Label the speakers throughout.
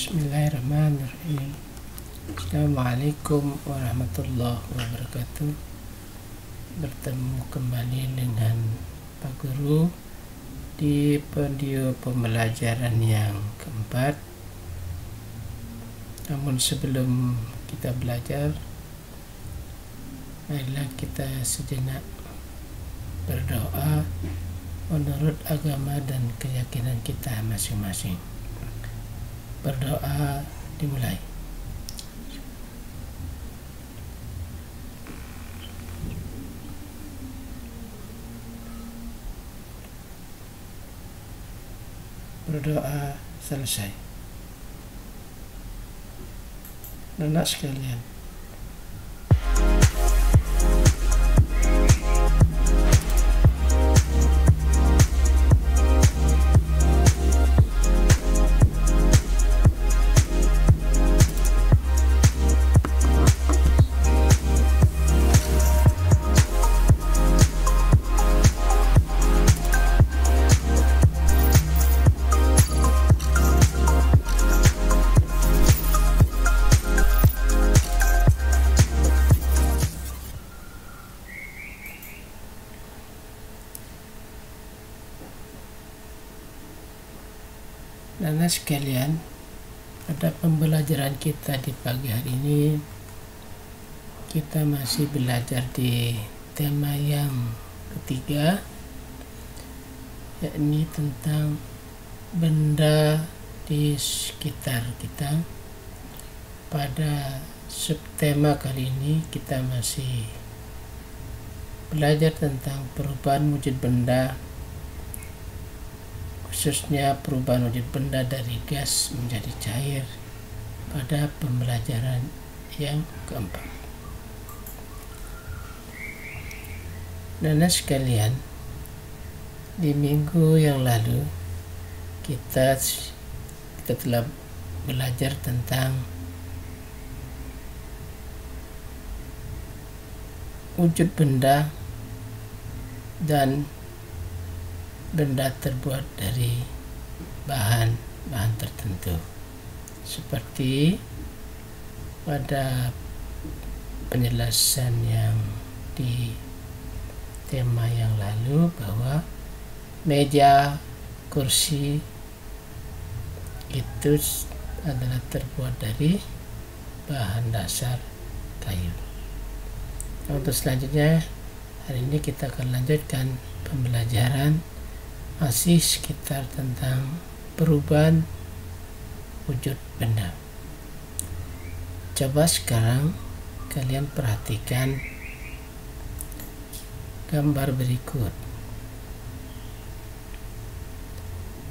Speaker 1: Bismillahirrahmanirrahim. Assalamualaikum warahmatullahi wabarakatuh. Bertemu kembali dengan Pak Guru di video pembelajaran yang keempat. Namun sebelum kita belajar, marilah kita sejenak berdoa menurut agama dan keyakinan kita masing-masing. Berdoa dimulai. Berdoa selesai. Anak sekalian, pada pembelajaran kita di pagi hari ini, kita masih belajar di tema yang ketiga, yakni tentang benda di sekitar kita. Pada subtema kali ini kita masih belajar tentang perubahan wujud benda, khususnya perubahan wujud benda dari gas menjadi cair pada pembelajaran yang keempat. Anak sekalian, di minggu yang lalu kita telah belajar tentang wujud benda dan benda terbuat dari bahan tertentu, seperti pada penjelasan yang di tema yang lalu bahwa meja, kursi itu adalah terbuat dari bahan dasar kayu. Untuk selanjutnya, hari ini kita akan lanjutkan pembelajaran masih sekitar tentang perubahan wujud benda. Coba sekarang kalian perhatikan gambar berikut.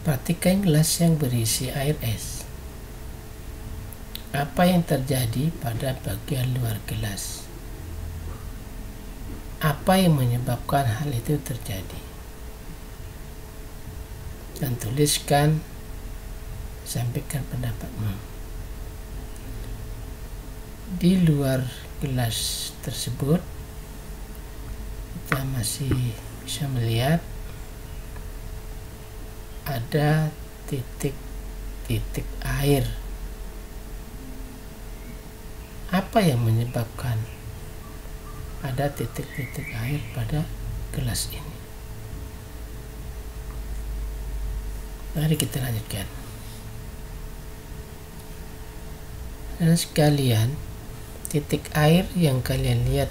Speaker 1: Perhatikan gelas yang berisi air es. Apa yang terjadi pada bagian luar gelas? Apa yang menyebabkan hal itu terjadi? Dan tuliskan, sampaikan pendapatmu. Di luar gelas tersebut kita masih bisa melihat ada titik-titik air. Apa yang menyebabkan ada titik-titik air pada gelas ini? Mari kita lanjutkan. Dan sekalian, titik air yang kalian lihat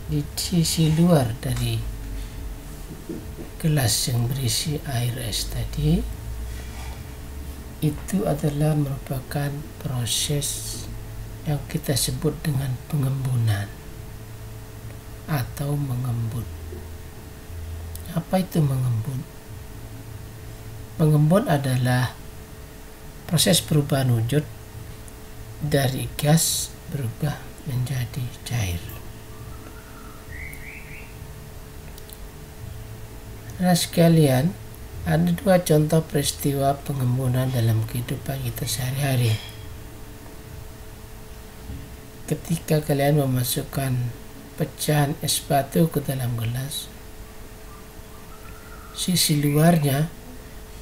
Speaker 1: di sisi luar dari gelas yang berisi air es tadi, itu adalah merupakan proses yang kita sebut dengan pengembunan atau mengembun. Apa itu mengembun? Mengembun adalah proses perubahan wujud dari gas berubah menjadi cair. Nah sekalian, ada dua contoh peristiwa pengembunan dalam kehidupan kita sehari-hari. Ketika kalian memasukkan pecahan es batu ke dalam gelas, sisi luarnya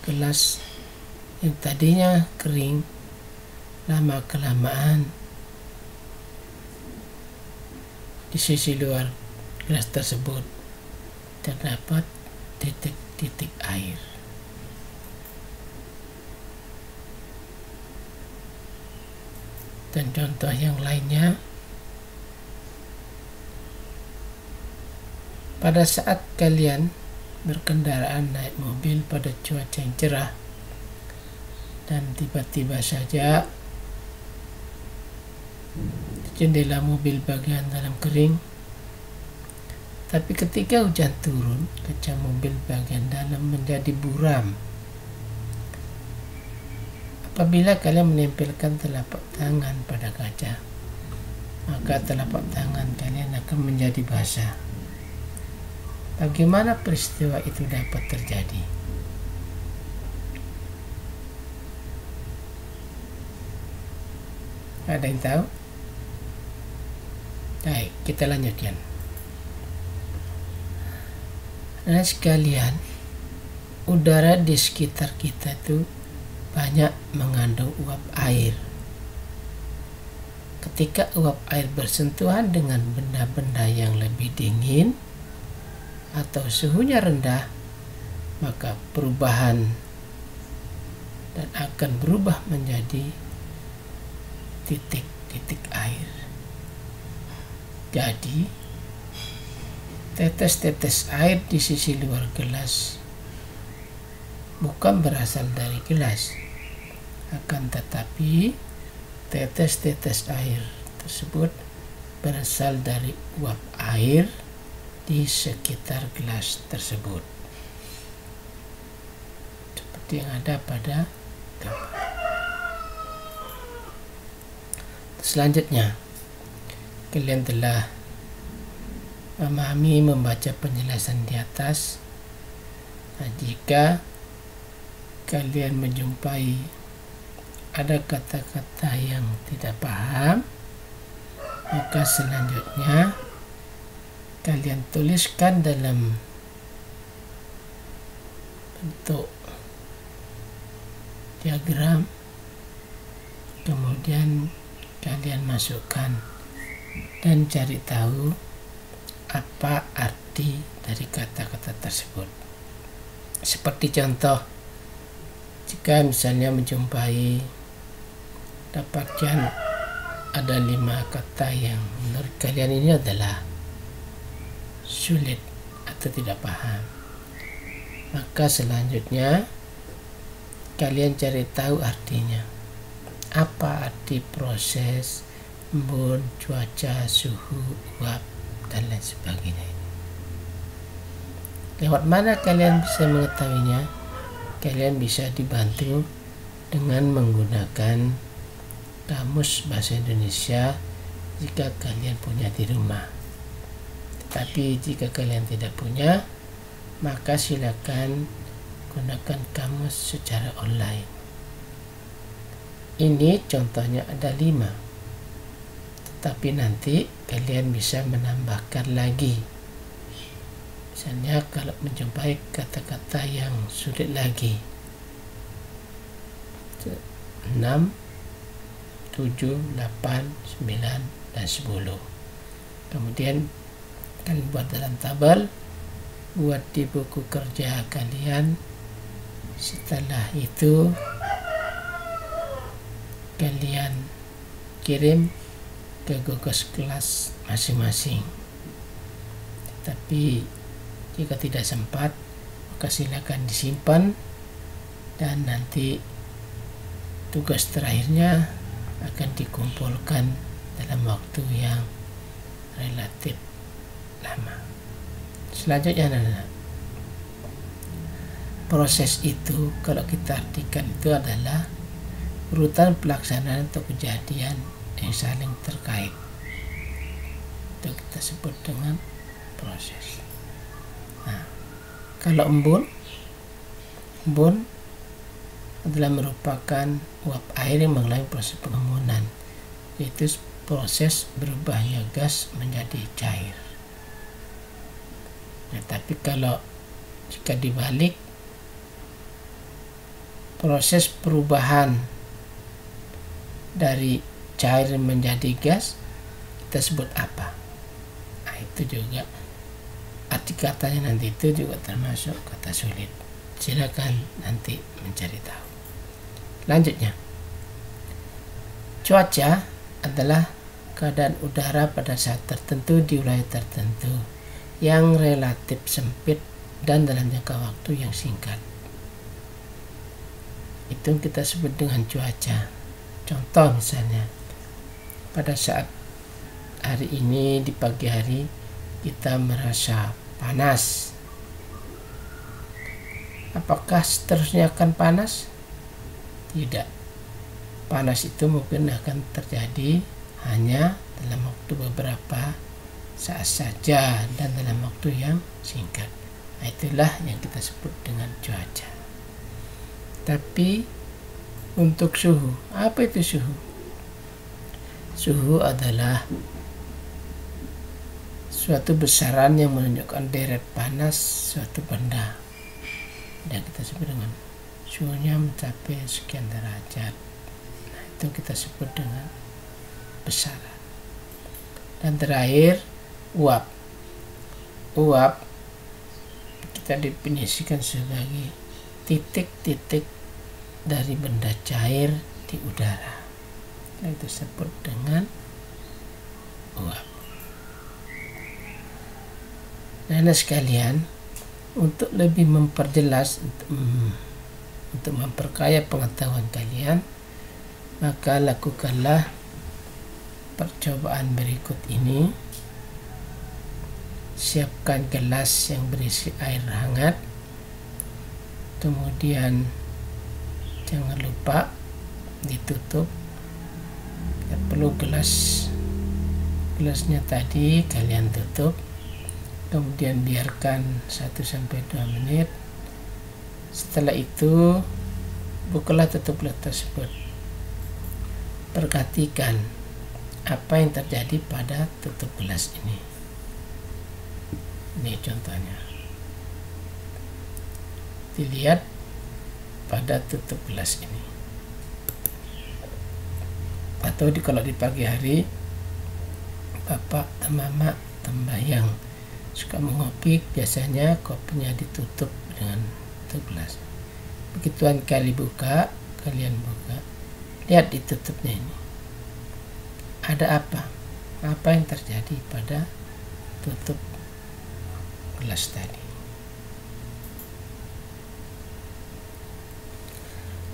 Speaker 1: gelas yang tadinya kering lama-kelamaan di sisi luar gelas tersebut terdapat titik-titik air. Dan contoh yang lainnya, pada saat kalian berkendaraan naik mobil pada cuaca yang cerah dan tiba-tiba saja jendela mobil bagian dalam kering, tapi ketika hujan turun, kaca mobil bagian dalam menjadi buram. Apabila kalian menempelkan telapak tangan pada kaca, maka telapak tangan kalian akan menjadi basah. Bagaimana peristiwa itu dapat terjadi? Ada yang tahu? Baik, kita lanjutkan. Nah sekalian, udara di sekitar kita itu banyak mengandung uap air. Ketika uap air bersentuhan dengan benda-benda yang lebih dingin atau suhunya rendah, maka perubahan dan akan berubah menjadi titik-titik air. Jadi, tetes-tetes air di sisi luar gelas bukan berasal dari gelas, akan tetapi tetes-tetes air tersebut berasal dari uap air di sekitar gelas tersebut, seperti yang ada pada gambar. Selanjutnya, kalian telah memahami membaca penjelasan di atas. Nah, jika kalian menjumpai ada kata-kata yang tidak paham, maka selanjutnya kalian tuliskan dalam bentuk diagram, kemudian kalian masukkan dan cari tahu apa arti dari kata-kata tersebut. Seperti contoh, jika misalnya menjumpai dapatkan ada 5 kata yang menurut kalian ini adalah sulit atau tidak paham, maka selanjutnya kalian cari tahu artinya. Apa arti proses, embun, cuaca, suhu, uap, dan lain sebagainya. Lewat mana kalian bisa mengetahuinya? Kalian bisa dibantu dengan menggunakan kamus bahasa Indonesia jika kalian punya di rumah. Tetapi jika kalian tidak punya, maka silakan gunakan kamus secara online. Ini contohnya ada 5, tetapi nanti kalian bisa menambahkan lagi. Misalnya kalau menjumpai kata-kata yang sulit lagi, 6, 7, 8, 9, dan 10. Kemudian kalian buat dalam tabel, buat di buku kerja kalian. Setelah itu kalian kirim ke gugus kelas masing-masing. Tapi jika tidak sempat, maka silakan disimpan dan nanti tugas terakhirnya akan dikumpulkan dalam waktu yang relatif lama. Selanjutnya adalah proses itu, kalau kita artikan itu adalah urutan pelaksanaan atau kejadian yang saling terkait. Itu kita sebut dengan proses. Nah, kalau embun adalah merupakan uap air yang mengalami proses pengembunan, yaitu proses berubahnya gas menjadi cair. Nah, tapi kalau jika dibalik, proses perubahan dari cair menjadi gas, kita sebut apa? Nah, itu juga arti katanya nanti itu juga termasuk kata sulit. Silakan nanti mencari tahu. Lanjutnya, cuaca adalah keadaan udara pada saat tertentu di wilayah tertentu yang relatif sempit dan dalam jangka waktu yang singkat. Itu kita sebut dengan cuaca. Contoh misalnya, pada saat hari ini di pagi hari kita merasa panas. Apakah seterusnya akan panas? Tidak. Panas itu mungkin akan terjadi hanya dalam waktu beberapa saat saja dan dalam waktu yang singkat. Nah, itulah yang kita sebut dengan cuaca. Tapi untuk suhu, apa itu suhu? Suhu adalah suatu besaran yang menunjukkan deret panas suatu benda. Dan kita sebut dengan suhunya mencapai sekian derajat. Nah, itu kita sebut dengan besaran. Dan terakhir, uap. Uap kita definisikan sebagai titik-titik dari benda cair di udara. Itu disebut dengan uap. Nah, sekalian, untuk lebih memperjelas, untuk memperkaya pengetahuan kalian, maka lakukanlah percobaan berikut ini. Siapkan gelas yang berisi air hangat, kemudian jangan lupa ditutup. Ya, perlu gelasnya tadi kalian tutup, kemudian biarkan 1-2 menit. Setelah itu bukalah tutup gelas tersebut. Perhatikan apa yang terjadi pada tutup gelas ini. Ini contohnya. Dilihat pada tutup gelas ini. Atau kalau di pagi hari bapak dan mama yang suka mengopi, biasanya kopinya ditutup dengan tutup gelas. Begitu kalian buka, lihat di tutupnya ini. Ada apa? Apa yang terjadi pada tutup gelas tadi?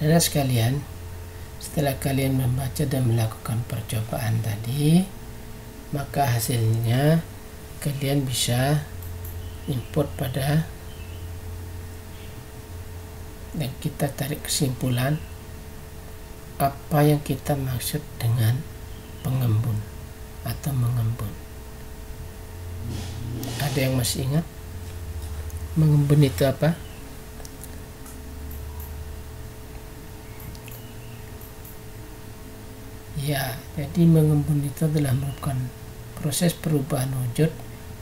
Speaker 1: Dan sekalian, setelah kalian membaca dan melakukan percobaan tadi, maka hasilnya kalian bisa input pada, dan kita tarik kesimpulan apa yang kita maksud dengan pengembun atau mengembun. Ada yang masih ingat mengembun itu apa? Ya, jadi mengembun itu adalah merupakan proses perubahan wujud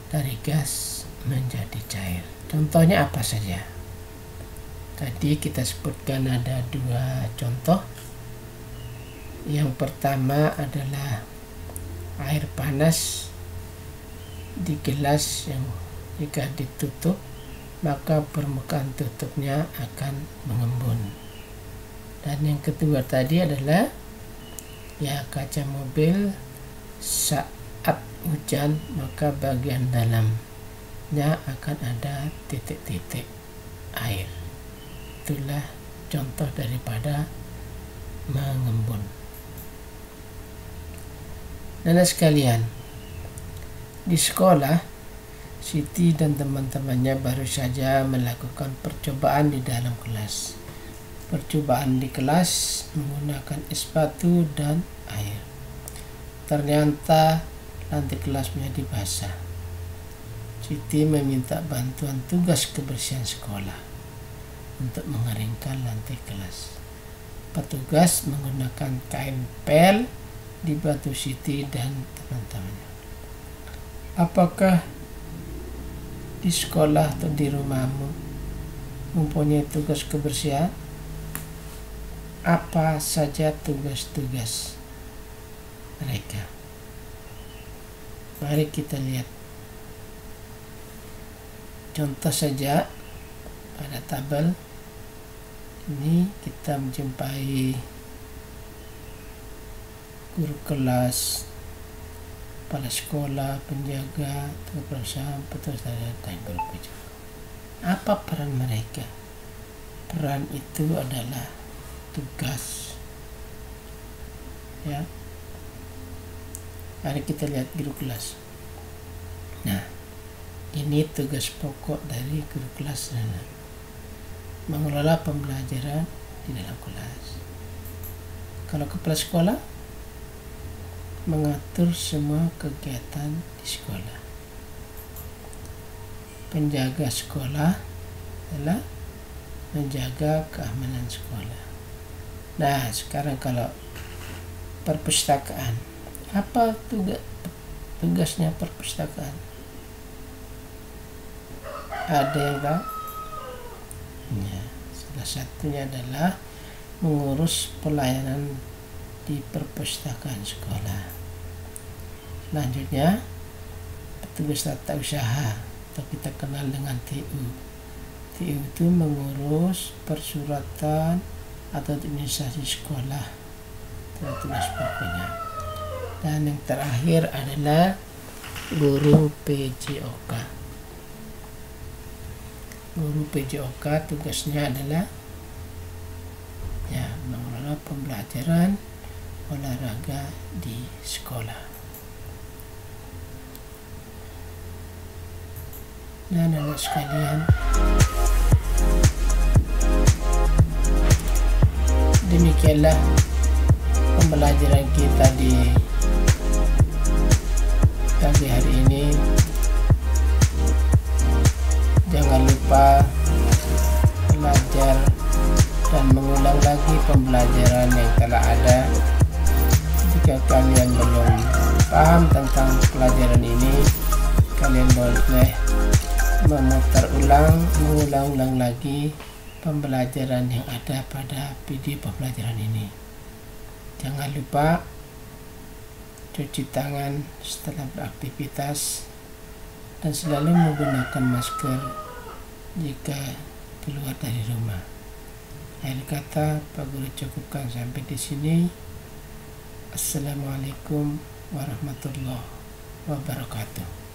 Speaker 1: dari gas menjadi cair. Contohnya apa saja? Tadi kita sebutkan ada 2 contoh. Yang pertama adalah air panas di gelas yang jika ditutup, maka permukaan tutupnya akan mengembun. Dan yang kedua tadi adalah kaca mobil saat hujan, maka bagian dalamnya akan ada titik-titik air. Itulah contoh daripada mengembun. Dan sekalian, di sekolah Siti dan teman-temannya baru saja melakukan percobaan di dalam kelas. Percobaan di kelas menggunakan es batu dan air. Ternyata lantai kelas menjadi basah. Siti meminta bantuan tugas kebersihan sekolah untuk mengeringkan lantai kelas. Petugas menggunakan kain pel dibantu Siti dan teman-temannya. Apakah di sekolah atau di rumahmu mempunyai tugas kebersihan? Apa saja tugas-tugas mereka. Mari kita lihat contoh saja pada tabel ini. Kita menjumpai guru kelas, kepala sekolah, penjaga, tukang perusahaan, petugas dan guru penjaga. Apa peran mereka? Peran itu adalah tugas, ya. Mari kita lihat guru kelas. Nah, ini tugas pokok dari guru kelas adalah mengelola pembelajaran di dalam kelas. Kalau kepala sekolah, mengatur semua kegiatan di sekolah. Penjaga sekolah adalah menjaga keamanan sekolah. Nah, sekarang kalau perpustakaan, apa tugasnya perpustakaan? Ada yang tahu? Ya, salah satunya adalah mengurus pelayanan di perpustakaan sekolah. Selanjutnya, petugas tata usaha atau kita kenal dengan TU. TU itu mengurus persuratan atau administrasi sekolah. Itu tugas pokoknya. Dan yang terakhir adalah guru PJOK. Guru PJOK tugasnya adalah mengelola pembelajaran olahraga di sekolah. Dan anak sekalian, demikianlah pembelajaran kita di pagi hari ini. Jangan lupa belajar dan mengulang lagi pembelajaran yang telah ada. Jika kalian belum paham tentang pelajaran ini, kalian boleh mengulang-ulang lagi pembelajaran yang ada pada video pembelajaran ini. Jangan lupa cuci tangan setelah beraktivitas dan selalu menggunakan masker jika keluar dari rumah. Akhir kata, Pak Guru cukupkan sampai di sini. Assalamualaikum warahmatullahi wabarakatuh.